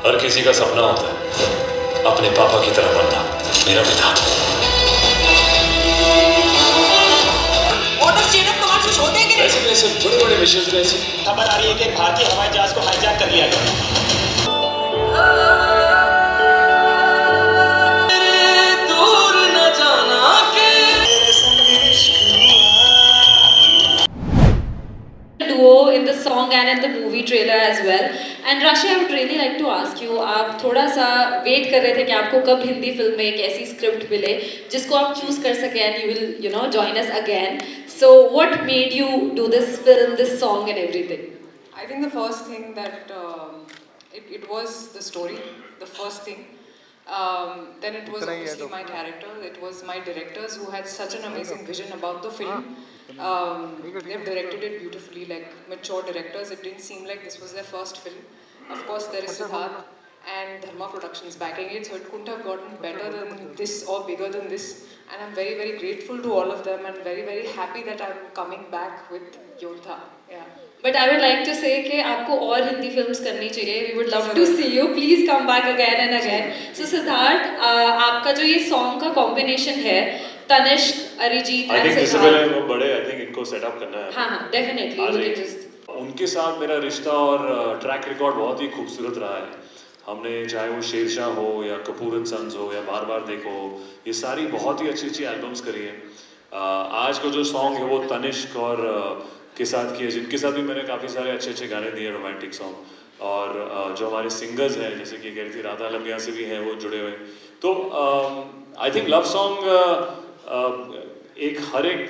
हर किसी का सपना होता है अपने पापा की तरह बनना, मेरा भी था। ऐसे कैसे बड़े बड़े मिशन कैसे खबर आ रही है कि भारतीय हवाई जहाज को हाईजैक कर लिया गया। Duo in the song and in the movie trailer as well. And Rashi, I would really like to ask you, आप थोड़ा सा वेट कर रहे थे कि आपको कब हिंदी फिल्म में एक ऐसी स्क्रिप्ट मिले जिसको आप चूज कर सकें and you will join us again. So what made you do this film, this song and everything? I think the first thing that it was the story, the first thing. Then it was obviously my character. It was my directors who had such an amazing vision about the film. They've directed it beautifully, like mature directors. It didn't seem like this was their first film. Of course, there is Siddharth and Dharma Productions backing it, so it couldn't have gotten better than this or bigger than this. And I'm very, very grateful to all of them and very, very happy that I'm coming back with Yodha. Yeah. But I would like to say कि आपको और Hindi films करनी चाहिए. We would love to see you. Please come back again and again. So Siddharth, आपका जो ये song का combination है, तनिष्क, अरिजीत आई and थिंक इससे सिद्धार्थ. पहले वो बड़े आई थिंक इनको सेटअप करना है. हाँ, definitely. आज We can एक- just. उनके साथ मेरा रिश्ता और ट्रैक रिकॉर्ड बहुत ही खूबसूरत रहा है. हमने चाहे वो शेरशाह हो या कपूर एंड सन्स हो या बार बार देखो हो, ये सारी बहुत ही अच्छी अच्छी एल्बम्स करी है. आज का जो सॉन्ग है वो तनिष्क और के साथ किए, जिनके साथ भी मैंने काफ़ी सारे अच्छे अच्छे गाने दिए, रोमांटिक सॉन्ग. और जो हमारे सिंगर्स हैं, जैसे कि कह रही थी राधा लमिया से भी हैं वो जुड़े हुए. तो आई थिंक लव सॉन्ग एक हर एक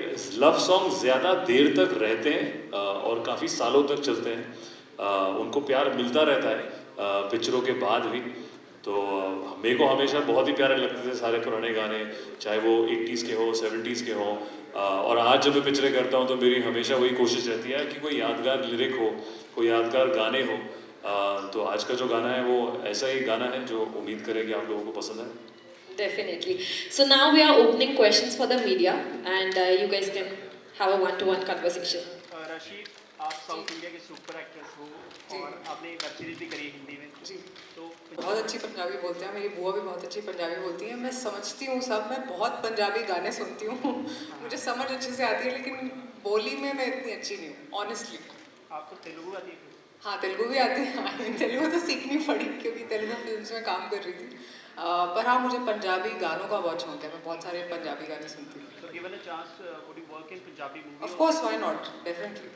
लव सॉन्ग ज़्यादा देर तक रहते हैं और काफ़ी सालों तक चलते हैं. उनको प्यार मिलता रहता है पिक्चरों के बाद भी. तो मेरे को हमेशा बहुत ही प्यारे लगते थे सारे पुराने गाने, चाहे वो 80s के हो, 70s के हो. और आज जब मैं पिक्चरें करता हूँ तो मेरी हमेशा वही कोशिश रहती है कि कोई यादगार लिरिक हो, कोई यादगार गाने हो. तो आज का जो गाना है वो ऐसा ही गाना है जो उम्मीद करे कि आप लोगों को पसंद है. Definitely. So now we are opening questions for the media, and you guys can have a one-to-one conversation. Rashid, आप साउथ इंडिया के सुपर एक्ट्रेस हो और आपने वेब सीरीज भी करी है हिंदी में. जी. तो बहुत अच्छी पंजाबी बोलते हैं, मेरी बुआ भी बहुत अच्छी पंजाबी बोलती है. मैं समझती हूँ सब, मैं बहुत पंजाबी गाने सुनती हूँ. मुझे समझ अच्छे से आती है, लेकिन बोली में मैं इतनी अच्छी नहीं हूँ, ऑनेस्टली. आपको तेलुगु आती है? हाँ, तेलुगु भी आती है. तेलुगु तो सीखनी पड़ी क्योंकि तेलुगु फिल्म्स में काम कर रही थी. पर हाँ, मुझे पंजाबी गानों का बहुत शौक है. मैं बहुत सारे पंजाबी गाने सुनती हूँ. So given a chance, would you work in Punjabi movie? Of course, why not? Definitely.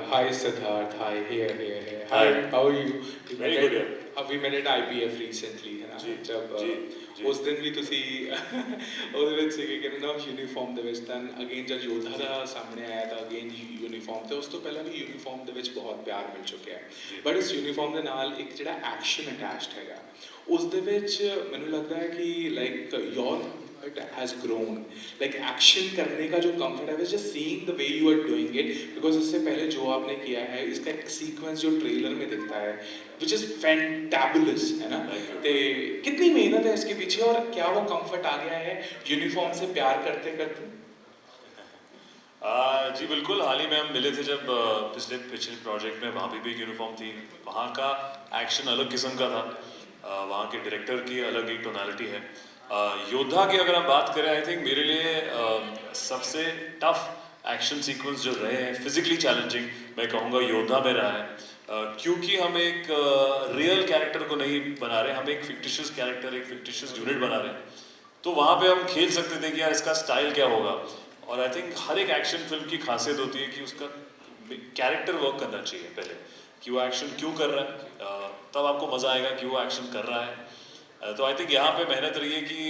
Hi Siddharth, hi, here. Hi. How are you? Very good, yeah. We met at IPF recently, है ना? जी, जब जी. उस दिन भी ਤੁਸੀਂ ਉਹਦੇ ਵਿੱਚ ਸੀਗੇ ਕਿ ਨਾ ਯੂਨੀਫਾਰਮ ਦੇ ਵਿੱਚ ਤਾਂ ਅਗੇਨ ਜਦ ਯੋਧਾ ਦਾ ਸਾਹਮਣੇ ਆਇਆ ਤਾਂ ਅਗੇਨ ਯੂਨੀਫਾਰਮ ਤੇ ਉਸ ਤੋਂ ਪਹਿਲਾਂ ਵੀ ਯੂਨੀਫਾਰਮ ਦੇ ਵਿੱਚ ਬਹੁਤ ਪਿਆਰ ਮਿਲ ਚੁੱਕਿਆ ਹੈ. ਬਟ ਇਸ ਯੂਨੀਫਾਰਮ ਦੇ ਨਾਲ ਇੱਕ ਜਿਹੜਾ ਐਕਸ਼ਨ ਅਟੈਚਡ ਹੈਗਾ ਉਸ ਦੇ ਵਿੱਚ ਮੈਨੂੰ ਲੱਗਦਾ ਹੈ ਕਿ like your it has grown, like action करने का जो comfort है, I was just seeing the way you are doing it, because इससे पहले जो आपने किया है इसका एक sequence जो ट्रेलर में दिखता है which is fantabulous, है ना? ते कितनी मेहनत है इसके पीछे और क्या वो comfort आ गया है यूनिफॉर्म से प्यार करते करते? जी बिल्कुल. हाल ही में हम मिले थे जब पिछले प्रोजेक्ट में, वहाँ भी यूनिफॉर्म थी. वहाँ का एक्शन अलग किस्म का था, वहाँ के डायरेक्टर की अलग ही टोनालिटी है. योद्धा की अगर हम बात करें, आई थिंक मेरे लिए सबसे टफ एक्शन सीक्वेंस जो रहे हैं, फिजिकली चैलेंजिंग, मैं कहूँगा योद्धा में रहा है. क्योंकि हम एक रियल कैरेक्टर को नहीं बना रहे, हम एक फिक्टिशियस कैरेक्टर, एक फिक्टिशियस यूनिट बना रहे हैं. तो वहाँ पे हम खेल सकते थे कि यार इसका स्टाइल क्या होगा. और आई थिंक हर एक एक्शन फिल्म की खासियत होती है कि उसका कैरेक्टर वर्क करना चाहिए पहले, कि वो एक्शन क्यों कर रहा है, तब आपको मज़ा आएगा कि वो एक्शन कर रहा है. तो आई थिंक यहाँ पे मेहनत रही है कि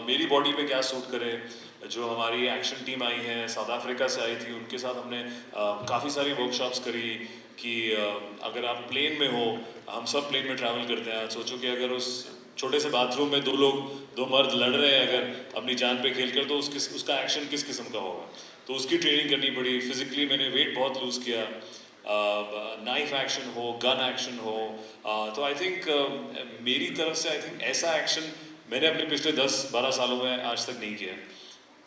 मेरी बॉडी पे क्या सूट करे. जो हमारी एक्शन टीम आई है, साउथ अफ्रीका से आई थी, उनके साथ हमने काफ़ी सारी वर्कशॉप्स करी कि अगर आप प्लेन में हो, हम सब प्लेन में ट्रैवल करते हैं. सोचो कि अगर उस छोटे से बाथरूम में दो मर्द लड़ रहे हैं अगर अपनी जान पे खेल कर, तो उसका एक्शन किस किस्म का होगा. तो उसकी ट्रेनिंग करनी पड़ी. फिजिकली मैंने वेट बहुत लूज़ किया. नाइफ एक्शन हो, गन एक्शन हो. तो आई थिंक मेरी तरफ से आई थिंक ऐसा एक्शन मैंने अपने पिछले 10-12 सालों में आज तक नहीं किया.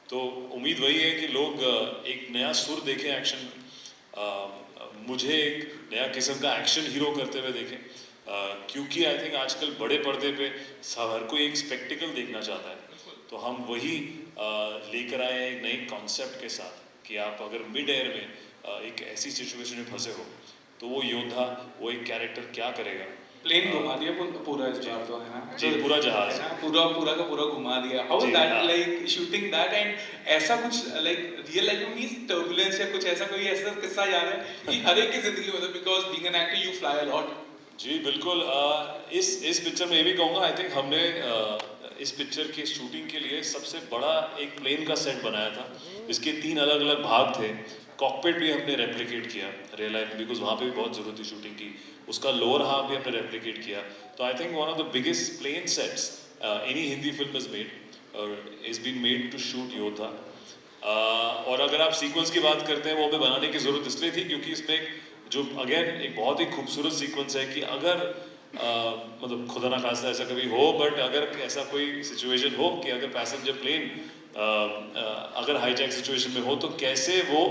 तो उम्मीद वही है कि लोग एक नया सुर देखें एक्शन, मुझे एक नया किस्म का एक्शन हीरो करते हुए देखें. क्योंकि आई थिंक आजकल बड़े पर्दे पे हर कोई एक स्पेक्टिकल देखना चाहता है, तो हम वही लेकर आए हैं एक नई कॉन्सेप्ट के साथ कि आप अगर मिड एयर में एक ऐसी सिचुएशन में फंसे हो तो वो योद्धा, वो एक कैरेक्टर क्या करेगा। प्लेन घुमा दिया पूरा इस बार तो, है ना? जी, पूरा जहाज। है ना? पूरा का पूरा घुमा दिया। हाउ वाज जी, दैट हाँ। लाइक शूटिंग दैट, एंड ऐसा कुछ लाइक रियल लाइफ में मींस टर्बुलेंस या कुछ ऐसा कोई ऐसा किस्सा याद है कि हर एक की जिंदगी में, because being an actor you fly a lot. जी बिल्कुल। इस पिक्चर में ये भी कहूँगा, आई थिंक हमने इस पिक्चर की शूटिंग के लिए सबसे बड़ा एक प्लेन का सेट बनाया था, इसके 3 अलग अलग भाग थे। कॉकपिट भी हमने रेप्लिकेट किया रियल लाइफ में, बिकॉज वहाँ पे भी बहुत ज़रूरत थी शूटिंग की। उसका लोअर हाफ भी हमने रेप्लिकेट किया। तो I think one of the biggest plane sets any Hindi film is made और is been made to shoot Yodha. और अगर आप सीक्वेंस की बात करते हैं, वो हमें बनाने की ज़रूरत इसलिए थी क्योंकि इसमें जो अगेन एक बहुत ही खूबसूरत सीक्वेंस है कि अगर मतलब खुदा ना खास्ता ऐसा कभी हो, बट अगर ऐसा कोई सिचुएशन हो कि अगर पैसेंजर प्लेन अगर हाईजैक सिचुएशन में हो तो कैसे वो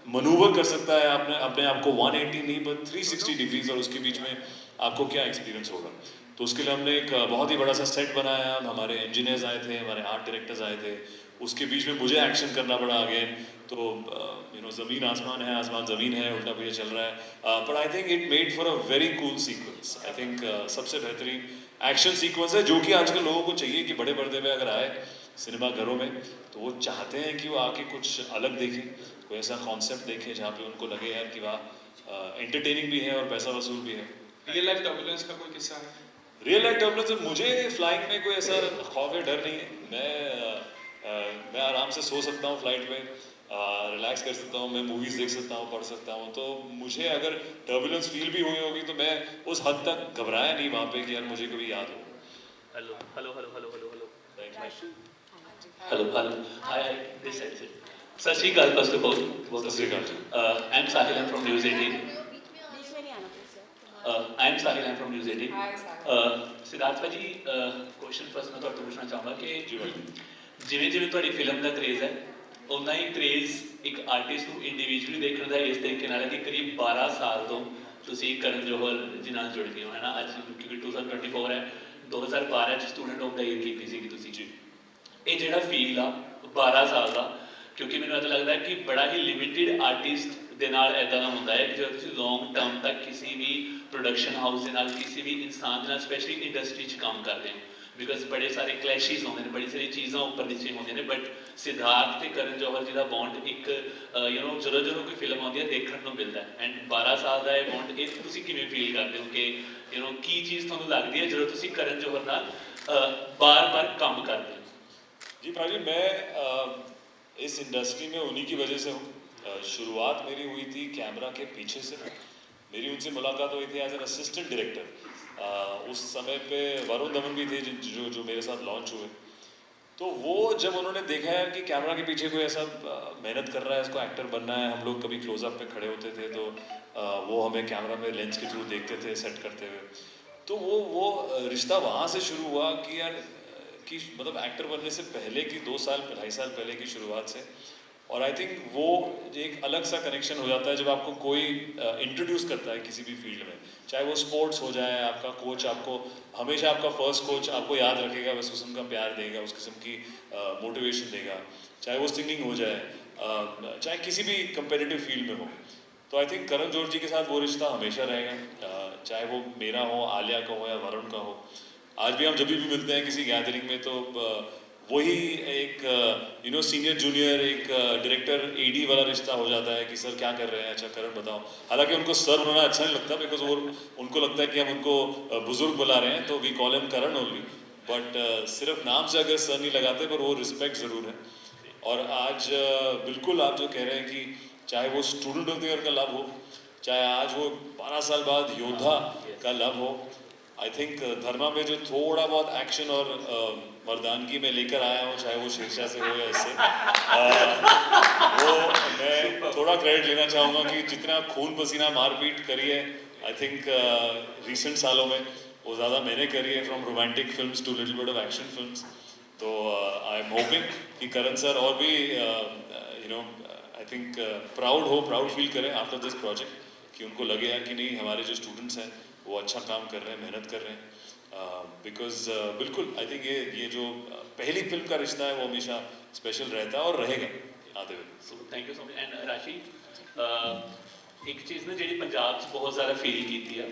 मनूवर कर सकता है अपने अपने आप को 180 नहीं बट 360 डिग्रीज, और उसके बीच में आपको क्या एक्सपीरियंस होगा। तो उसके लिए हमने एक बहुत ही बड़ा सा सेट बनाया। हमारे इंजीनियर्स आए थे, हमारे आर्ट डायरेक्टर्स आए थे, उसके बीच में मुझे एक्शन करना पड़ा अगेन। तो ज़मीन आसमान है, आसमान ज़मीन है, उल्टा पुल्टा चल रहा है। But I think it made for a very cool sequence. I think सबसे बेहतरीन एक्शन सीक्वेंस है जो कि आजकल लोगों को चाहिए कि बड़े पर्दे पे अगर आए सिनेमा घरों में तो वो चाहते हैं कि वो आके कुछ अलग देखें, कोई ऐसा कॉन्सेप्ट देखें जहाँ पे उनको लगे यार कि वाह एंटरटेनिंग भी है और पैसा वसूल भी है। रियल लाइफ टर्बुलेंस का कोई किस्सा है? रियल लाइफ टर्बुलेंस मुझे फ्लाइट में कोई ऐसा खौफ या डर नहीं है। मैं आराम से सो सकता हूँ फ्लाइट में, रिलैक्स कर सकता हूँ, मैं मूवीज़ देख सकता हूँ, पढ़ सकता हूँ। तो मुझे अगर टर्बुलेंस फील भी हुई होगी तो मैं उस हद तक घबराया नहीं वहाँ पे कि यार मुझे कभी याद हो। Hello hello hello hello hello hello Thank you. Hello, hello. Hi, this is Sat Shri Akal, first of all. Sat Shri Akal. I'm Sahil, I'm from News 18. I'm Sahil, I'm from News 18. Hi, Sahil. Siddharth भाजी, question first मैं ਤੁਹਾਡੇ ਤੋਂ ਪੁੱਛਣਾ ਚਾਹਾਂਗਾ ਕਿ जी भाई। ਜਿਵੇਂ ਜਿਵੇਂ ਤੁਹਾਡੀ ਫਿਲਮ ਦਾ ਕ੍ਰੇਜ਼ ਹੈ ਉਨਾ ਹੀ ਕ੍ਰੇਜ਼ ਇੱਕ ਆਰਟਿਸਟ ਨੂੰ ਇੰਡੀਵਿਜੂਅਲੀ ਦੇਖਣ ਦਾ ਇਸ ਤਰੀਕੇ ਨਾਲ ਹੈ ਕਿ ਕਰੀਬ 12 ਸਾਲ ਤੋਂ ਤੁਸੀਂ ਕਰਨ ਜੋਹਰ ਜੀ ਨਾਲ ਜੁੜ ਗਏ ਹੋ, ਹੈ ਨਾ। ਅੱਜ ਕਿਉਂਕਿ 2024 ਹੈ, 2012 ਚ ਸਟੂਡੈਂਟ ਆਫ ਦਾ ਈਅਰ ਕੀਤੀ ਸੀਗੀ ਤੁਸੀਂ ਜੀ। ਇਹ ਜਿਹੜਾ ਫੀਲ ਆ 12 ਸਾਲ ਦਾ, ਕਿਉਂਕਿ ਮੈਨੂੰ ਇੱਦਾਂ ਲੱਗਦਾ ਕਿ ਬੜਾ ਹੀ ਲਿਮਿਟਿਡ ਆਰਟਿਸਟ ਦੇ ਨਾਲ ਇੱਦਾਂ ਦਾ ਹੁੰਦਾ ਹੈ ਕਿ ਜਦੋਂ ਤੁਸੀਂ ਲੌਂਗ ਟਰਮ ਤੱਕ ਕਿਸੇ ਵੀ ਪ੍ਰੋਡਕਸ਼ਨ ਹਾਊਸ ਦੇ ਨਾਲ, ਕਿਸੇ ਵੀ ਇਨਸਾਨ ਦੇ ਨਾਲ, ਸਪੈਸ਼ਲੀ ਇੰਡਸਟਰੀ 'ਚ ਕੰਮ ਕਰਦੇ ਹੋ, ਬਿਕਾਜ਼ ਬੜੇ ਸਾਰੇ ਕਲੈਸ਼ਿਸ ਹੁੰਦੇ ਨੇ, ਬੜੀ ਸਾਰੀ ਚੀਜ਼ਾਂ ਉੱਪਰ ਨੀਚੇ ਹੁੰਦੀਆਂ ਨੇ। ਬਟ ਸਿद्धार्थ ਤੇ ਕਰਨ ਜੌਹਰ ਜੀ ਦਾ ਬੌਂਡ ਇੱਕ ਜਦੋਂ ਜਦੋਂ ਕੋਈ ਫਿਲਮ ਆਉਂਦੀ ਹੈ ਦੇਖਣ ਨੂੰ ਮਿਲਦਾ ਹੈ। ਐਂਡ 12 ਸਾਲ ਦਾ ਇਹ ਬੌਂਡ, ਇਹ ਤੁਸੀਂ ਕਿਵੇਂ ਫੀਲ ਕਰਦੇ ਹੋ ਕਿ ਕੀ ਚੀਜ਼ ਤੁਹਾਨੂੰ ਲੱਗਦੀ ਹੈ ਜਦੋਂ ਤੁਸੀਂ ਕਰਨ ਜੌਹਰ ਨਾਲ ਬਾਰ-ਬਾਰ ਕੰਮ ਕਰਦੇ ਹੋ? जी भाजी, मैं इस इंडस्ट्री में उन्हीं की वजह से हूँ। शुरुआत मेरी हुई थी कैमरा के पीछे से। मेरी उनसे मुलाकात हुई थी एज एन असिस्टेंट डायरेक्टर। उस समय पे वरुण धवन भी थे जो मेरे साथ लॉन्च हुए। तो वो जब उन्होंने देखा यार कि कैमरा के पीछे कोई ऐसा मेहनत कर रहा है, इसको एक्टर बनना है, हम लोग कभी क्लोजअप पे खड़े होते थे तो वो हमें कैमरा में लेंस के थ्रू देखते थे सेट करते हुए। तो वो रिश्ता वहाँ से शुरू हुआ कि यार कि मतलब एक्टर बनने से पहले की 2 साल 2.5 साल पहले की शुरुआत से। और आई थिंक वो एक अलग सा कनेक्शन हो जाता है जब आपको कोई इंट्रोड्यूस करता है किसी भी फील्ड में, चाहे वो स्पोर्ट्स हो जाए। आपका कोच आपको हमेशा, आपका फर्स्ट कोच आपको याद रखेगा, उस किस्म का प्यार देगा, उस किस्म की मोटिवेशन देगा, चाहे वो सिंगिंग हो जाए, चाहे किसी भी कंपेटिटिव फील्ड में हो। तो आई थिंक करण जौहर जी के साथ वो रिश्ता हमेशा रहेगा, चाहे वो मेरा हो, आलिया का हो या वरुण का हो। आज भी हम जब भी मिलते हैं किसी गैदरिंग में तो वही एक सीनियर जूनियर, एक डायरेक्टर एडी वाला रिश्ता हो जाता है कि सर क्या कर रहे हैं, अच्छा करण बताओ। हालांकि उनको सर होना अच्छा नहीं लगता, बिकॉज वो उनको लगता है कि हम उनको बुजुर्ग बुला रहे हैं, तो we call him Karan only. But सिर्फ नाम से अगर सर नहीं लगाते, पर वो रिस्पेक्ट ज़रूर है। और आज बिल्कुल आप जो कह रहे हैं कि चाहे वो स्टूडेंट ऑफ द ईयर का लव हो, चाहे आज वो 12 साल बाद योद्धा का लव हो, आई थिंक धर्मा में जो थोड़ा बहुत एक्शन और मर्दानगी में लेकर आया हूँ, चाहे वो शीर्षा से हो या इससे, वो मैं थोड़ा क्रेडिट लेना चाहूँगा कि जितना खून पसीना मारपीट करी है, आई थिंक रिसेंट सालों में वो ज़्यादा मैंने करी है, from romantic films to little bit of action films. तो आई एम होपिंग कि करण सर और भी आई थिंक प्राउड फील करें आफ्टर दिस प्रोजेक्ट, कि उनको लगे यार कि नहीं हमारे जो स्टूडेंट्स हैं वो अच्छा काम कर रहे हैं, मेहनत कर रहे हैं, बिकॉज बिल्कुल आई थिंक ये जो पहली फिल्म का रिश्ता है वो हमेशा स्पेशल रहता है और रहेगा आते हुए। So thank you so much and ਰਾਸ਼ੀ ਇੱਕ ਚੀਜ਼ ਨਾ ਜਿਹੜੀ ਪੰਜਾਬ 'ਚ ਬਹੁਤ ਜ਼ਿਆਦਾ ਫੀਲ ਕੀਤੀ ਆ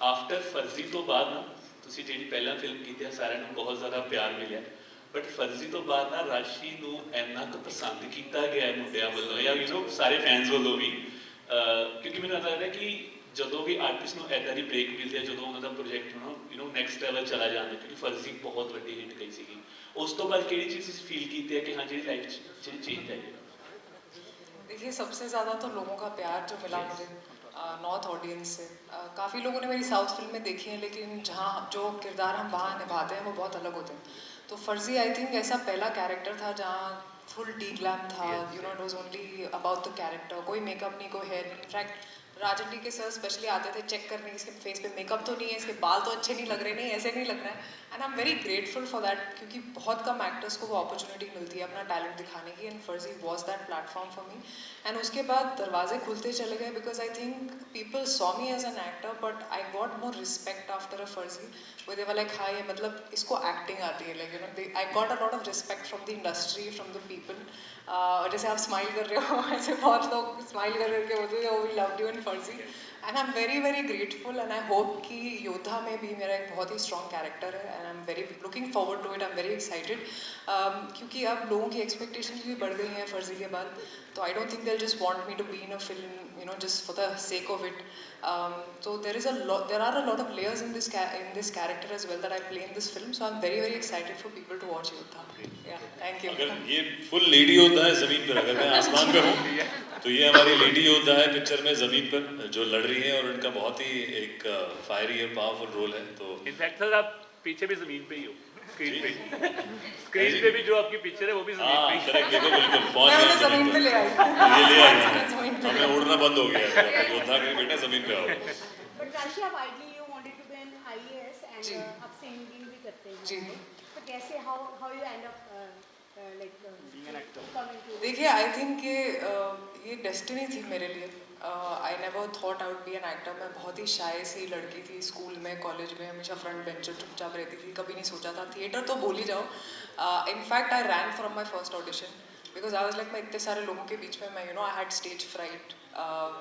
ਆਫਟਰ ਫਰਜ਼ੀ ਤੋਂ ਬਾਅਦ ਨਾ ਤੁਸੀਂ ਜਿਹੜੀ ਪਹਿਲਾਂ ਫਿਲਮ ਕੀਤੀ ਆ ਸਾਰਿਆਂ ਨੂੰ ਬਹੁਤ ਜ਼ਿਆਦਾ ਪਿਆਰ ਮਿਲਿਆ ਬਟ ਫਰਜ਼ੀ ਤੋਂ ਬਾਅਦ ਨਾ ਰਾਸ਼ੀ ਨੂੰ ਇੰਨਾ ਕੁ ਪਸੰਦ ਕੀਤਾ ਗਿਆ ਹੈ ਮੁੰਡਿਆਂ ਵੱਲੋਂ ਜਾਂ ਸਾਰੇ ਫੈਨਸ ਵੱਲੋਂ ਵੀ ਕਿਉਂਕਿ ਮੈਨੂੰ ਲੱਗਦਾ ਹੈ ਕਿ ਜਦੋਂ ਵੀ ਆਰਟਿਸਟ ਨੂੰ ਇੱਦਾਂ ਦੀ ਬ੍ਰੇਕ ਮਿਲਦੀ ਹੈ ਜਦੋਂ ਉਹਨਾਂ ਦਾ ਪ੍ਰੋਜੈਕਟ ਨੈਕਸਟ ਲੈਵਲ ਚਲਾ ਜਾਂਦਾ ਕਿਉਂਕਿ ਫਰਜ਼ੀ ਬਹੁਤ ਵੱਡੀ ਹਿੱਟ ਗਈ ਸੀਗੀ ਉਸ ਤੋਂ ਬਾਅਦ ਕਿਹੜੀ ਚੀਜ਼ ਤੁਸੀਂ ਫੀਲ ਕੀਤੀ ਹੈ ਕਿ ਹਾਂ ਜਿਹੜੀ ਲਾਈਫ 'ਚ ਚੇਂਜ ਆਈ है? देखिए सबसे ज़्यादा तो लोगों का प्यार जो मिला मुझे नॉर्थ ऑडियंस से। काफ़ी लोगों ने मेरी साउथ फिल्म में देखी है लेकिन जहाँ जो किरदार हम वहाँ निभाते हैं वो बहुत अलग होते हैं। तो फर्जी आई थिंक ऐसा पहला कैरेक्टर था जहाँ फुल डी ग्लैम था, it was only about the character, कोई मेकअप नहीं, कोई हेयर नहीं। इनफैक्ट राजन डी के सर स्पेशली आते थे चेक करने, इसके फेस पे मेकअप तो नहीं है, इसके बाल तो अच्छे नहीं लग रहे, नहीं ऐसे नहीं लग रहा है। And I am very grateful for that क्योंकि बहुत कम एक्टर्स को वो अपॉर्चुनिटी मिलती है अपना टैलेंट दिखाने की and Farzi was that platform for me. And उसके बाद दरवाजे खुलते चले गए because I think people saw me as an actor but I got more respect after a Farzi वो दे वर लाइक हाँ ये मतलब इसको एक्टिंग आती है, like I got a lot of respect from the industry from the people. जैसे आप smile कर रहे हो ऐसे बहुत लोग स्माइल कर रहे हो बोलते we loved you in Farzi and I am very very grateful and I hope कि योद्धा में भी मेरा एक बहुत ही स्ट्रॉन्ग कैरेक्टर है and I am very looking forward to it. I am very excited क्योंकि अब लोगों की एक्सपेक्टेशंस भी बढ़ गई हैं फर्जी के बाद, तो I don't think they just want me to be in a film just for the sake of it. So there are a lot of layers in this character as well that I play in this film, so I'm very very excited for people to watch Yodha. Yeah, thank you. अगर ये full lady योद्धा है ज़मीन पर, अगर मैं आसमान पे हूँ तो ये हमारी लेडी योद्धा है पिक्चर में ज़मीन पर जो लड़ रही है और उनका बहुत ही एक फायरी और पावरफुल रोल है। तो इनफैक्ट सर आप पीछे भी जमीन पे ही हो, स्क्रीन पे स्क्रीन पे भी जो आपकी पिक्चर है वो भी जमीन पे ही है। करेक्ट, देखो बिल्कुल पहुंच मैं गया उन्हें ज़मीन पे ले आई। ये ले आई ज़मीन पे। हमें उड़ना बंद हो गया है, योद्धा के बेटा ज़मीन पे आओ। But Rashi, आप ideally you wanted to be an IAS and जी। आप singing भी करते हैं। जी। तो कैसे how you end up like Being an actor. coming to देखिए आई थिंक ये डेस्टिनी थी मेरे लिए। I never thought I would be an actor. मैं बहुत ही शाय सी लड़की थी, स्कूल में कॉलेज में हमेशा फ्रंट बेंचर चुपचाप रहती थी, कभी नहीं सोचा था थिएटर तो बोल ही जाओ। In fact I ran from my first audition because I was like मैं इतने सारे लोगों के बीच में मैं आई हैड स्टेज फ्राइट,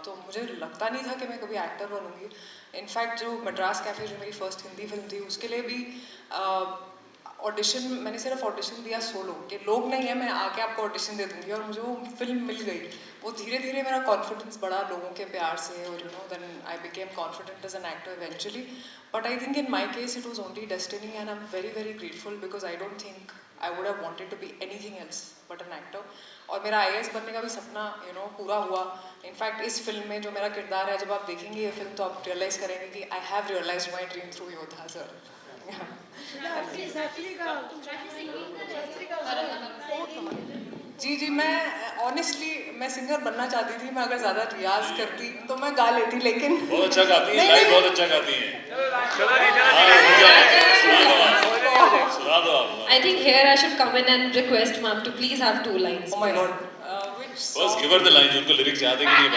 तो मुझे लगता नहीं था कि मैं कभी एक्टर बनूंगी। इनफैक्ट जो मद्रास कैफे जो मेरी फर्स्ट हिंदी फिल्म थी उसके लिए भी ऑडिशन मैंने सिर्फ ऑडिशन दिया सोलो कि लोग नहीं है मैं आके आपको ऑडिशन दे दूंगी और मुझे वो फिल्म मिल गई। वो धीरे धीरे मेरा कॉन्फिडेंस बढ़ा लोगों के प्यार से और then I became confident as an actor eventually. But I think in my case it was only destiny and I am very very grateful because I don't think I would have wanted to be anything else but an actor. और मेरा IAS बनने का भी सपना पूरा हुआ। In fact इस film में जो मेरा किरदार है जब आप देखेंगे ये फिल्म तो आप रियलाइज करेंगे कि I have realised my dream through Yodha sir. जी जी मैं ऑनेस्टली मैं सिंगर बनना चाहती थी। मैं अगर ज़्यादा रियाज करती तो मैं गा लेती लेकिन बहुत अच्छा गाती हैं, लाइव बहुत अच्छा गाती हैं। सुना दो आप। I think here I should come in and request ma'am to please have 2 lines. Oh my God. Which बस song? Give her the line, उनको लिरिक्स याद है कि नहीं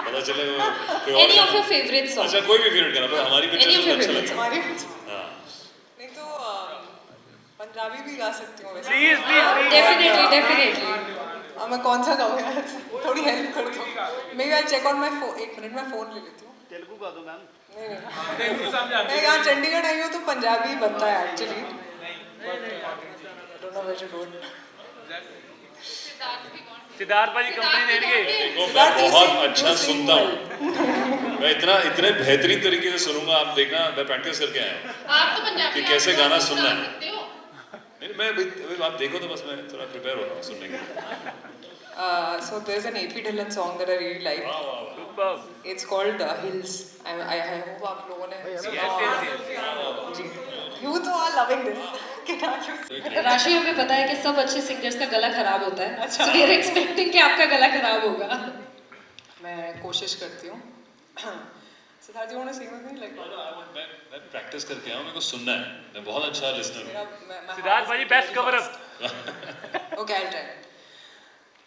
पता चले वो कोई और Any of गाना। your favorite songs? अच्छा कोई भी फेवरेट गाना, पर हमारी पिक्चर Any of में your अच्छा favorites? लगता हमारी है। हाँ। नहीं तो पंजाबी भी गा सकती हूँ वैसे। Please please Definitely, definitely. अब मैं कौन सा गाऊँ यार थोड़ी हेल्प कर दो। Maybe I check on my phone, 1 minute में फ़ोन ले लेती हूँ। तेलुगु गा दो मैम। नहीं मैं यहाँ चंडीगढ़ आई हूँ तो पंजाबी बनता है एक्चुअली। सिद्धार्थ भाजी कंपनी देंगे। देखो मैं बहुत अच्छा सुनता हूँ, मैं इतने बेहतरीन तरीके से सुनूंगा, आप देखना मैं प्रैक्टिस करके आया हूँ आप तो पंजाबी कि कैसे गाना सुनना है। सकते हो। नहीं मैं आप देखो तो बस मैं थोड़ा प्रिपेयर हो रहा हूँ सुनने के लिए। So there's an AP Dhillon song that I really like. वाह वाह वाह। Super It's called Hills. I hope आप लोगों ने सुना। जी You तो are loving this. राशि हमें पता है कि सब अच्छे सिंगर्स का गला खराब होता है। So we are expecting कि आपका गला खराब होगा। मैं कोशिश करती हूँ। सिद्धार्थ जी want to sing with me like मैं प्रैक्टिस करके आया हूँ, मेरे को सुनना है, मैं बहुत अच्छा लिसनर हूँ। सिद्धार्थ भाजी best cover up. Okay, I'll try.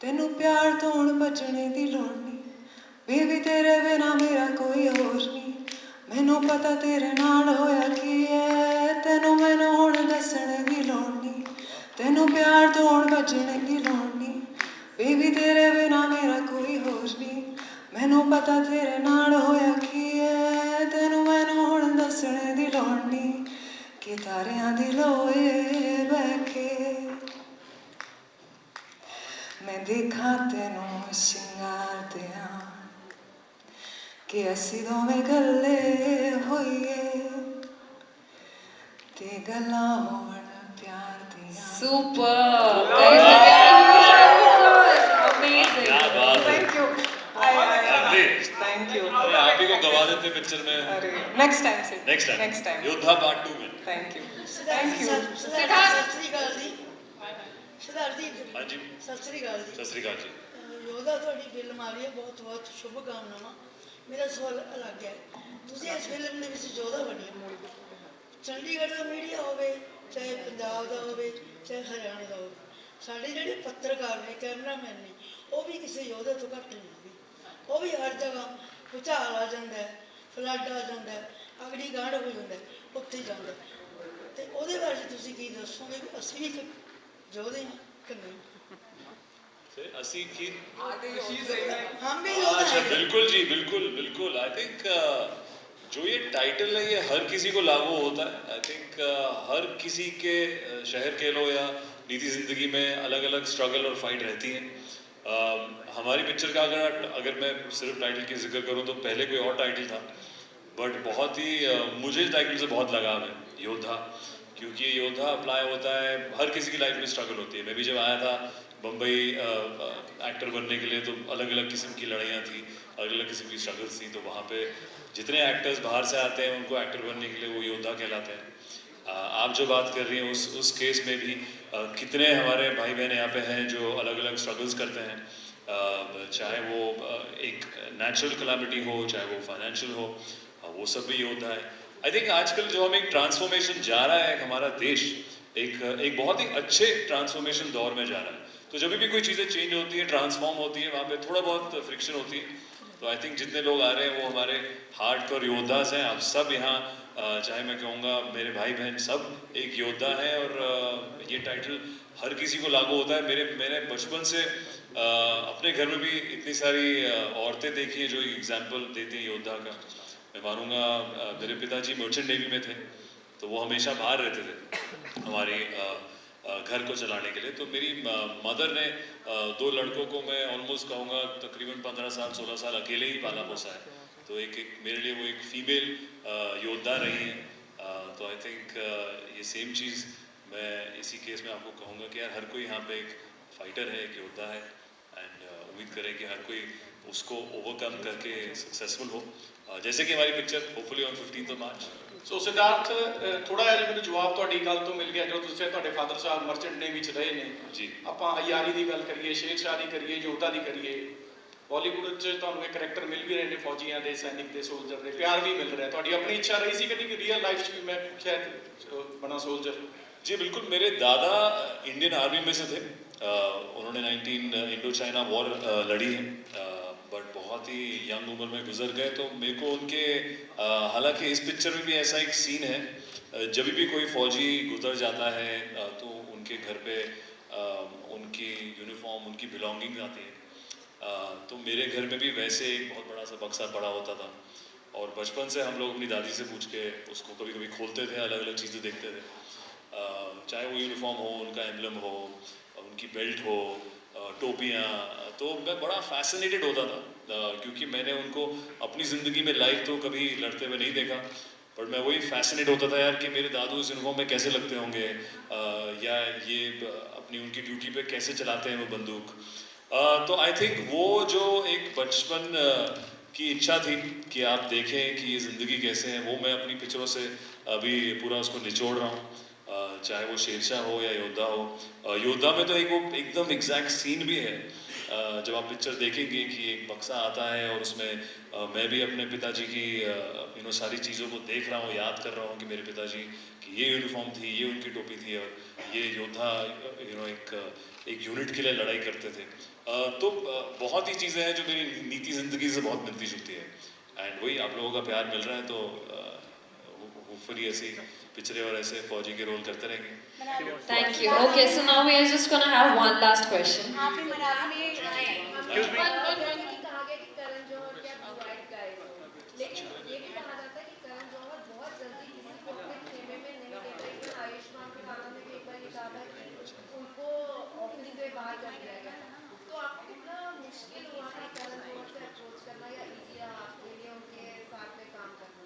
ਤੈਨੂੰ ਪਿਆਰ ਤੋਂ ਬਚਣੇ ਦੀ ਲੋੜ ਨਹੀਂ ਬੇਬੀ ਤੇਰੇ ਬਿਨਾ ਮੇਰਾ ਕੋਈ ਹੋਰ ਨਹੀਂ ਮੈਨੂੰ ਪਤਾ ਤੇਰੇ ਨਾਲ ਹੋਇਆ ਕੀ ਹੈ ਤੈਨੂੰ ਮੈਨੂੰ ਹੁਣ ਦੱਸਣ ਦੀ ਲੋੜ ਨਹੀਂ ਤੈਨੂੰ ਪਿਆਰ ਤੋਂ ਹੁਣ ਬਚਣ ਦੀ ਲੋੜ ਨਹੀਂ ਬੇਬੀ ਤੇਰੇ ਬਿਨਾ ਮੇਰਾ ਕੋਈ ਹੋਸ਼ ਨਹੀਂ ਮੈਨੂੰ ਪਤਾ ਤੇਰੇ ਨਾਲ ਹੋਇਆ ਕੀ ਹੈ ਤੈਨੂੰ ਮੈਨੂੰ ਹੁਣ ਦੱਸਣ ਦੀ ਲੋੜ ਨਹੀਂ ਕਿ ਤਾਰਿਆਂ ਦੀ ਲੋਏ ਬਹਿ ਕੇ ਮੈਂ ਦੇਖਾਂ ਤੈਨੂੰ ਸ਼ਿੰਗਾਰਦਿਆਂ ਕਿ ਅਸੀਂ ਦੋਵੇਂ ਗੱਲੇ ਹੋਈਏ ਤੇ ਗੱਲਾਂ ਹੋਣ ਪਿਆਰ ਦੀਆਂ Super. Guys, a very huge round of applause. Amazing. क्या बात है थैंक यू थैंक यू अरे आप ही को गवा देते पिक्चर में अरे नेक्स्ट टाइम से नेक्स्ट टाइम योद्धा पार्ट 2 में थैंक यू ਸਤਿ ਸ੍ਰੀ ਅਕਾਲ ਜੀ ਸਿਧਾਰਥ हाँ जी ਸਤਿ ਸ੍ਰੀ ਅਕਾਲ ਜੀ सत श्री अकाल जी ਯੋਧਾ ਤੁਹਾਡੀ ਫਿਲਮ ਆ ਰਹੀ ਹੈ ਬਹੁਤ ਬਹੁਤ ਸ਼ੁਭ ਕਾਮਨਾਵਾਂ ਮੇਰਾ ਸਵਾਲ ਅਲੱਗ ਹੈ ਤੁਸੀਂ ਇਸ ਫਿਲਮ ਦੇ ਵਿੱਚ ਯੋਧਾ ਬਣੇ ਹੋ ਚੰਡੀਗੜ੍ਹ ਦਾ ਮੀਡੀਆ ਹੋਵੇ ਚਾਹੇ ਪੰਜਾਬ ਦਾ ਹੋਵੇ ਚਾਹੇ ਹਰਿਆਣੇ ਦਾ ਹੋਵੇ ਸਾਡੇ ਜਿਹੜੇ ਪੱਤਰਕਾਰ ਨੇ ਕੈਮਰਾਮੈਨ ਨੇ ਉਹ ਵੀ ਕਿਸੇ ਯੋਧਾ ਤੋਂ ਘੱਟ ਨਹੀਂ ਹੋਵੇ ਉਹ ਵੀ ਹਰ ਜਗ੍ਹਾ ਭੁਚਾਲ ਆ ਜਾਂਦਾ ਹੈ ਫਲੱਡ ਆ ਜਾਂਦਾ ਹੈ ਅਗੜੀ ਗਾਂਢ ਹੋ ਜਾਂਦਾ ਹੈ ਉੱਥੇ ਜਾਂਦਾ ਤੇ ਉਹਦੇ ਬਾਰੇ ਤੁਸੀਂ ਕੀ ਦੱਸੋਗੇ ਵੀ ਅਸੀਂ ਵੀ ਇੱਕ ਯੋਧੇ ਹਾਂ ਕਿ ਨਹੀਂ असी की हम भी योद्धा अच्छा हैं बिल्कुल जी बिल्कुल बिल्कुल आई थिंक जो ये टाइटल है ये हर किसी को लागू होता है आई थिंक हर किसी के शहर के लो या निजी ज़िंदगी में अलग अलग स्ट्रगल और फाइट रहती हैं हमारी पिक्चर का अगर मैं सिर्फ टाइटल की जिक्र करूँ तो पहले कोई और टाइटल था बट बहुत ही मुझे टाइटल से बहुत लगाव है योद्धा क्योंकि ये योद्धा अप्लाई होता है हर किसी की लाइफ में स्ट्रगल होती है मैं भी जब आया था बम्बई एक्टर बनने के लिए तो अलग अलग किस्म की लड़ाइयाँ थी अलग अलग किस्म की स्ट्रगल्स थी तो वहाँ पे जितने एक्टर्स बाहर से आते हैं उनको एक्टर बनने के लिए वो योद्धा कहलाते हैं आप जो बात कर रही हैं उस केस में भी कितने हमारे भाई बहन यहाँ पे हैं जो अलग अलग स्ट्रगल्स करते हैं चाहे वो एक नेचुरल कलामिटी हो चाहे वो फाइनेंशियल हो वो सब भी योद्धा है आई थिंक आजकल जो हम एक ट्रांसफॉर्मेशन जा रहा है हमारा देश एक बहुत ही अच्छे ट्रांसफॉर्मेशन दौर में जा रहा है तो जब भी कोई चीज़ें चेंज होती है ट्रांसफॉर्म होती है वहाँ पे थोड़ा बहुत फ्रिक्शन होती है तो आई थिंक जितने लोग आ रहे हैं वो हमारे हार्डकोर योद्धास हैं आप सब यहाँ चाहे मैं कहूँगा मेरे भाई बहन सब एक योद्धा हैं और ये टाइटल हर किसी को लागू होता है मैंने बचपन से अपने घर में भी इतनी सारी औरतें देखी हैं जो एग्जाम्पल देती हैं योद्धा का मैं मानूंगा मेरे पिताजी मर्चेंट नेवी में थे तो वो हमेशा बाहर रहते थे हमारे घर को चलाने के लिए तो मेरी मदर ने 2 लड़कों को मैं ऑलमोस्ट कहूँगा तकरीबन 15 साल 16 साल अकेले ही पाला पोसा है तो एक मेरे लिए वो एक फीमेल योद्धा रही है तो आई थिंक ये सेम चीज़ मैं इसी केस में आपको कहूँगा कि यार हर कोई यहाँ पे एक फाइटर है एक योद्धा है एंड उम्मीद करें कि हर कोई उसको ओवरकम करके सक्सेसफुल हो जैसे कि हमारी पिक्चर होपफुली ऑन 15 मार्च ਸੋ ਸਿਧਾਰਥ ਥੋੜਾ ਜਿਹਾ ਮੈਨੂੰ ਜਵਾਬ ਤੁਹਾਡੀ ਗੱਲ ਤੋਂ ਮਿਲ ਗਿਆ ਜੋ ਤੁਸੀਂ ਤੁਹਾਡੇ ਫਾਦਰ ਸਾਹਿਬ ਮਰਚੈਂਟ ਨੇਵੀ ਚ ਰਹੇ ਨੇ ਜੀ ਆਪਾਂ ਅਯਾਰੀ ਦੀ ਗੱਲ ਕਰੀਏ ਸ਼ੇਰਸ਼ਾਹ ਦੀ ਕਰੀਏ ਯੋਧਾ ਦੀ ਕਰੀਏ ਬਾਲੀਵੁੱਡ 'ਚ ਤੁਹਾਨੂੰ ਇਹ ਕਰੈਕਟਰ ਮਿਲ ਵੀ ਰਹੇ ਨੇ ਫੌਜੀਆਂ ਦੇ ਸੈਨਿਕ ਦੇ ਸੋਲਜਰ ਦੇ ਪਿਆਰ ਵੀ ਮਿਲ ਰਿਹਾ ਤੁਹਾਡੀ ਆਪਣੀ ਇੱਛਾ ਰਹੀ ਸੀ ਕਦੀ ਕਿ ਰੀਅਲ ਲਾਈਫ 'ਚ ਵੀ ਮੈਂ ਸ਼ਾयद बना सोल्जर जी बिल्कुल मेरे दादा इंडियन आर्मी में से थे उन्होंने 19 इंडो चाइना वॉर लड़ी है बट बहुत ही यंग उम्र में गुजर गए तो मेरे को उनके हालांकि इस पिक्चर में भी ऐसा एक सीन है जब भी कोई फौजी गुजर जाता है तो उनके घर पे उनकी यूनिफॉर्म उनकी बिलोंगिंग आती है तो मेरे घर में भी वैसे एक बहुत बड़ा सा बक्सा पड़ा होता था और बचपन से हम लोग अपनी दादी से पूछ के उसको कभी कभी खोलते थे अलग अलग चीज़ें देखते थे चाहे वो यूनिफॉर्म हो उनका एम्बलम हो उनकी बेल्ट हो टोपियाँ तो मैं बड़ा फैसिनेटेड होता था क्योंकि मैंने उनको अपनी ज़िंदगी में लाइव तो कभी लड़ते हुए नहीं देखा बट मैं वही फैसिनेट होता था यार कि मेरे दादू इस यूनिफॉर्म में कैसे लगते होंगे या ये अपनी उनकी ड्यूटी पे कैसे चलाते हैं वो बंदूक तो आई थिंक वो जो एक बचपन की इच्छा थी कि आप देखें कि ये ज़िंदगी कैसे है वो मैं अपनी पिक्चरों से अभी पूरा उसको निचोड़ रहा हूँ चाहे वो शेरशाह हो या योद्धा हो योद्धा में तो एक वो एकदम एग्जैक्ट सीन भी है जब आप पिक्चर देखेंगे कि एक बक्सा आता है और उसमें मैं भी अपने पिताजी की सारी चीज़ों को देख रहा हूँ याद कर रहा हूँ कि मेरे पिताजी की ये यूनिफॉर्म थी ये उनकी टोपी थी और ये योद्धा एक यूनिट के लिए लड़ाई करते थे तो बहुत ही चीज़ें हैं जो मेरी नीति ज़िंदगी से बहुत मिलती जुलती है एंड वही आप लोगों का प्यार मिल रहा है तो होपफुली ऐसे पिछड़े और ऐसे फौजी के रोल करते रहेंगे. Thank you. Okay, so now we are just gonna have one last question. आपने मराठी में कहा गया कि करण जौहर क्या डिवाइड गाए, लेकिन ये भी कहा जाता है कि करण जौहर बहुत जल्दी किसी को अपने खेमे में नहीं लेते. इवन आयुष्मान खुराना ने भी एक बार ये कहा था कि उनको ऑफिस से बाहर कर दिया गया. तो आपको कितना मुश्किल हुआ था करण जौहर से अप्रोच करना या इजी रहा आपके लिए उनके साथ में काम करना?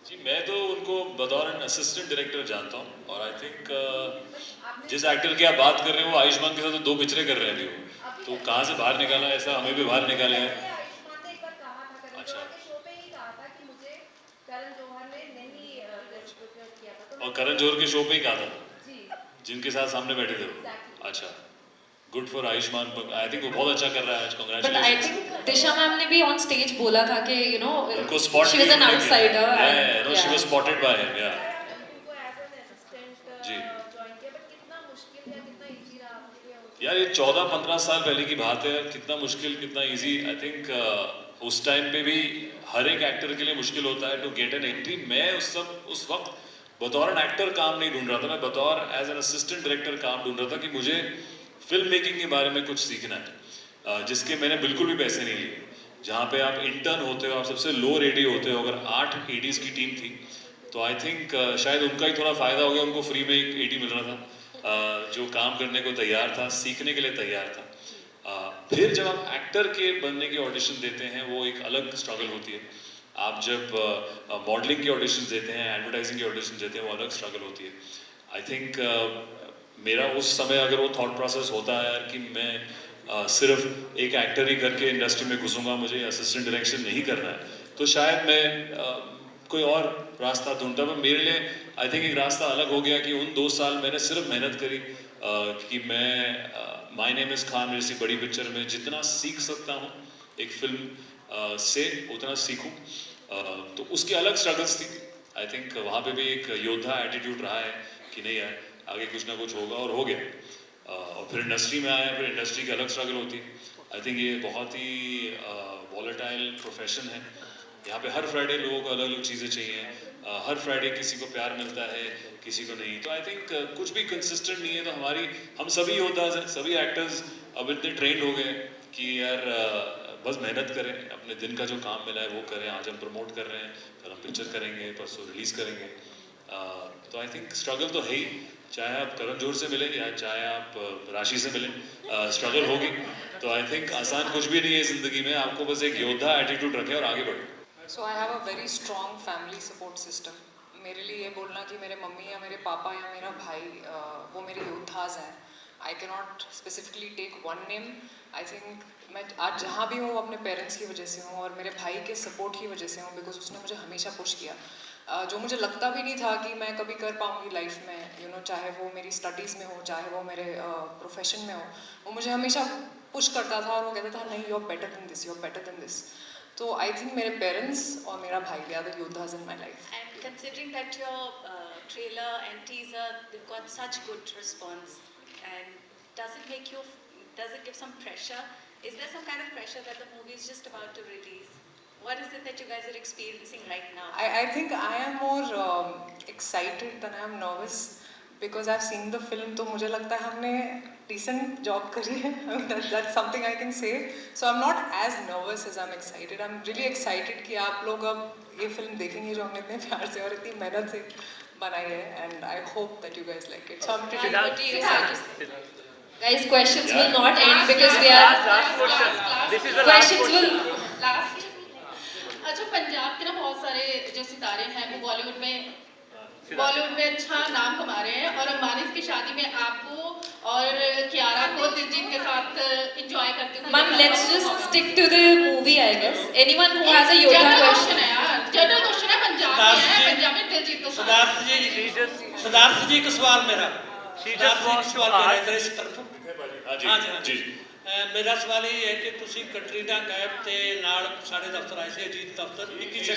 जी मैं तो उनको बतौर एन असिस्टेंट डायरेक्टर जानता हूँ और आई थिंक जिस एक्टर की आप बात कर रहे हो वो आयुष्मान के साथ तो 2 पिक्चरें कर रहे हैं अभी वो, तो कहाँ से बाहर निकाला, ऐसा हमें भी बाहर निकाले हैं. आयुष्मान ने एक बार कहा था करण जौहर के शो पे ही कहा था कि मुझे करण जौहर ने नहीं किया था. तो और करण जौहर के शो पे ही कहा था जी जिनके साथ सामने बैठे थे वो. Exactly. अच्छा, good for Ayushman. I think वो बहुत अच्छा कर रहा है आज. But I congratulations. think Disha ma'am ने भी on stage बोला था कि you know उनको spot she was an किया. outsider. Yeah, no, she yeah. was spotted by him. Yeah. उनको एज एन असिस्टेंट जी. जॉइन किया, बट कितना मुश्किल या कितना इजी रहा आपके लिए उनको? यार ये 14-15 साल पहले की बात है. कितना मुश्किल कितना इजी. आई थिंक उस टाइम पे भी हर एक एक्टर के लिए मुश्किल होता है टू गेट एन एंट्री. मैं उस वक्त बतौर एन एक्टर काम नहीं ढूंढ रहा था. मैं बतौर एज एन असिस्टेंट डायरेक्टर काम ढूंढ रहा था कि मुझे फिल्म मेकिंग के बारे में कुछ सीखना है, जिसके मैंने बिल्कुल भी पैसे नहीं लिए. जहाँ पे आप इंटर्न होते हो, आप सबसे लो रेडी होते हो. अगर 8 एडीज की टीम थी तो आई थिंक शायद उनका ही थोड़ा फ़ायदा हो गया. उनको फ्री में एक एडी मिल रहा था जो काम करने को तैयार था, सीखने के लिए तैयार था. फिर जब आप एक्टर के बनने के ऑडिशन देते हैं वो एक अलग स्ट्रगल होती है. आप जब मॉडलिंग के ऑडिशन देते हैं, एडवर्टाइजिंग के ऑडिशन देते हैं, वो अलग स्ट्रगल होती है. आई थिंक मेरा उस समय अगर वो थॉट प्रोसेस होता है यार कि मैं सिर्फ एक एक्टर ही करके इंडस्ट्री में घुसूंगा, मुझे असिस्टेंट डायरेक्शन नहीं करना है, तो शायद मैं कोई और रास्ता ढूंढता. पर मेरे लिए आई थिंक एक रास्ता अलग हो गया कि उन 2 साल मैंने सिर्फ मेहनत करी कि मैं माय नेम इज़ खान जैसी बड़ी पिक्चर में जितना सीख सकता हूँ एक फिल्म से उतना सीखूँ. तो उसकी अलग स्ट्रगल्स थी. आई थिंक वहाँ पे भी एक योद्धा एटीट्यूड रहा है कि नहीं यार आगे कुछ ना कुछ होगा, और हो गया. और फिर इंडस्ट्री में आया, फिर इंडस्ट्री की अलग स्ट्रगल होती है. आई थिंक ये बहुत ही वॉलेटाइल प्रोफेशन है. यहाँ पे हर फ्राइडे लोगों को अलग अलग चीज़ें चाहिए. हर फ्राइडे किसी को प्यार मिलता है, किसी को नहीं. तो आई थिंक कुछ भी कंसिस्टेंट नहीं है. तो हम सभी योद्धाज हैं, सभी एक्टर्स अब इतने ट्रेंड हो गए कि यार बस मेहनत करें, अपने दिन का जो काम मिला है वो करें. आज हम प्रमोट कर रहे हैं, कल हम पिक्चर करेंगे, परसों रिलीज़ करेंगे. तो आई थिंक स्ट्रगल तो है ही, चाहे आप करण जौहर से मिलें या चाहे आप राशि से मिलें, स्ट्रगल होगी. तो आई थिंक आसान कुछ भी नहीं है ज़िंदगी में. आपको बस एक योद्धा एटीट्यूड रखें और आगे बढ़ें. So I have a very strong family support system. मेरे लिए ये बोलना कि मेरे मम्मी या मेरे पापा या मेरा भाई वो मेरे योद्धाज हैं. I cannot specifically take one name. I think मैं आज जहाँ भी हूँ अपने पेरेंट्स की वजह से हूँ और मेरे भाई के सपोर्ट की वजह से हूँ, बिकॉज उसने मुझे हमेशा पुश किया. जो मुझे लगता भी नहीं था कि मैं कभी कर पाऊँगी लाइफ में, यू नो, चाहे वो मेरी स्टडीज़ में हो, चाहे वो मेरे प्रोफेशन में हो. वो मुझे हमेशा पुश करता था और वो कहता था नहीं, you are better than this, you are better than this. तो आई थिंक मेरे पेरेंट्स और मेरा भाई, they are the Yodhas in my life. And considering that your trailer and teaser, they've got such good response, and does it give some pressure? Is there some kind of pressure that the movie is just about to release? What is it that you guys are experiencing right now? I think I am more excited than I am nervous because I've seen the film. तो मुझे लगता है हमने decent job करी है. That's something I can say. So I'm not as nervous as I'm excited. I'm really excited कि आप लोग अब ये फिल्म देखेंगे जो हमने इतने प्यार से और इतनी मेहनत से बनाई है. And I hope that you guys like it. So I'm pretty What do you have to say? Guys, questions will not end because we are. This is the last Questions will. Last. अच्छा, पंजाब के ना बहुत सारे जो सितारे हैं वो बॉलीवुड में अच्छा नाम कमा रहे हैं, और अंबानी की शादी में आपको और कियारा को दिलजीत के साथ एंजॉय करते हुए. Ma'am, let's just stick to the movie, I guess. Anyone who has a Yoda general question. Question है यार, जनरल क्वेश्चन है. पंजाब में दिलजीत को सिद्धार्थ जी एक सवाल मेरा इस तरफ. हाँ जी. ਮੇਰਾ ਸਵਾਲ ਇਹ ਹੈ ਕਿ ਤੁਸੀਂ ਕਟਰੀਨਾ ਕੈਫ ਤੇ ਨਾਲ ਸਾਡੇ ਦਫ਼ਤਰ ਆਏ ਸੀ, ਅਜੀਤ ਦਫ਼ਤਰ 21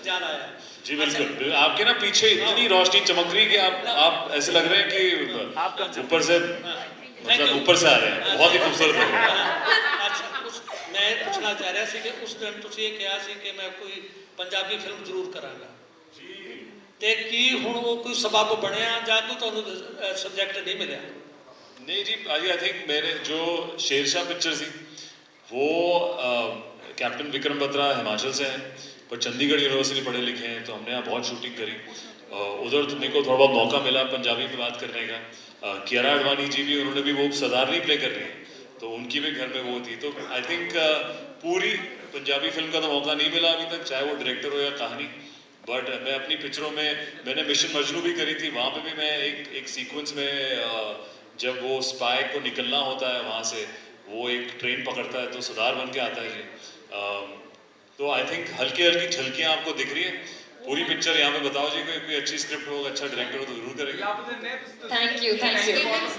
याद आया. जी बिल्कुल. आपके ना पीछे इतनी रोशनी चमक रही कि आप ऐसे लग रहे हैं कि ऊपर से मतलब ऊपर से आ रहे हैं. बहुत ही खूबसूरत लग रहा है. अच्छा, मैं ਮੈਂ ਇਹ ਪੁੱਛਣਾ ਚਾਹ ਰਿਹਾ ਸੀ ਕਿ ਉਸ ਦਿਨ ਤੁਸੀਂ ਇਹ ਕਿਹਾ ਸੀ ਕਿ ਮੈਂ ਕੋਈ ਪੰਜਾਬੀ ਫਿਲਮ ਜ਼ਰੂਰ ਕਰਾਂਗਾ ਤੇ ਕੀ ਹੁਣ ਉਹ ਕੋਈ ਸਬਬ ਬਣਿਆ ਜਾਂ ਕੋਈ ਤੁਹਾਨੂੰ ਸਬਜੈਕਟ नहीं मिला? नहीं जी भाजी, आई थिंक मेरे जो शेरशाह पिक्चर थी वो कैप्टन विक्रम बत्रा हिमाचल से हैं पर चंडीगढ़ यूनिवर्सिटी पढ़े लिखे हैं, तो हमने यहाँ बहुत शूटिंग करी। उधर तो मेरे को थोड़ा बहुत मौका मिला पंजाबी में बात करने का। कियारा अडवाणी जी भी, उन्होंने भी वो सरदारनी प्ले कर रही हैं, तो उनकी भी घर में वो थी। तो आई थिंक पूरी पंजाबी फिल्म का तो मौका नहीं मिला अभी तक, चाहे वो डायरेक्टर हो या कहानी। बट मैं अपनी पिक्चरों में, मैंने मिशन मजनू भी करी थी, वहाँ पे भी मैं एक सीक्वेंस में जब वो स्पाई को निकलना होता है वहाँ से, वो एक ट्रेन पकड़ता है तो सरदार बन के आता है जी। तो आई थिंक हल्की हल्की झलकियाँ आपको दिख रही है। पूरी पिक्चर यहाँ पे बताओ जी, कोई अच्छी स्क्रिप्ट हो, अच्छा डायरेक्टर हो तो जरूर करेंगे। Thank you.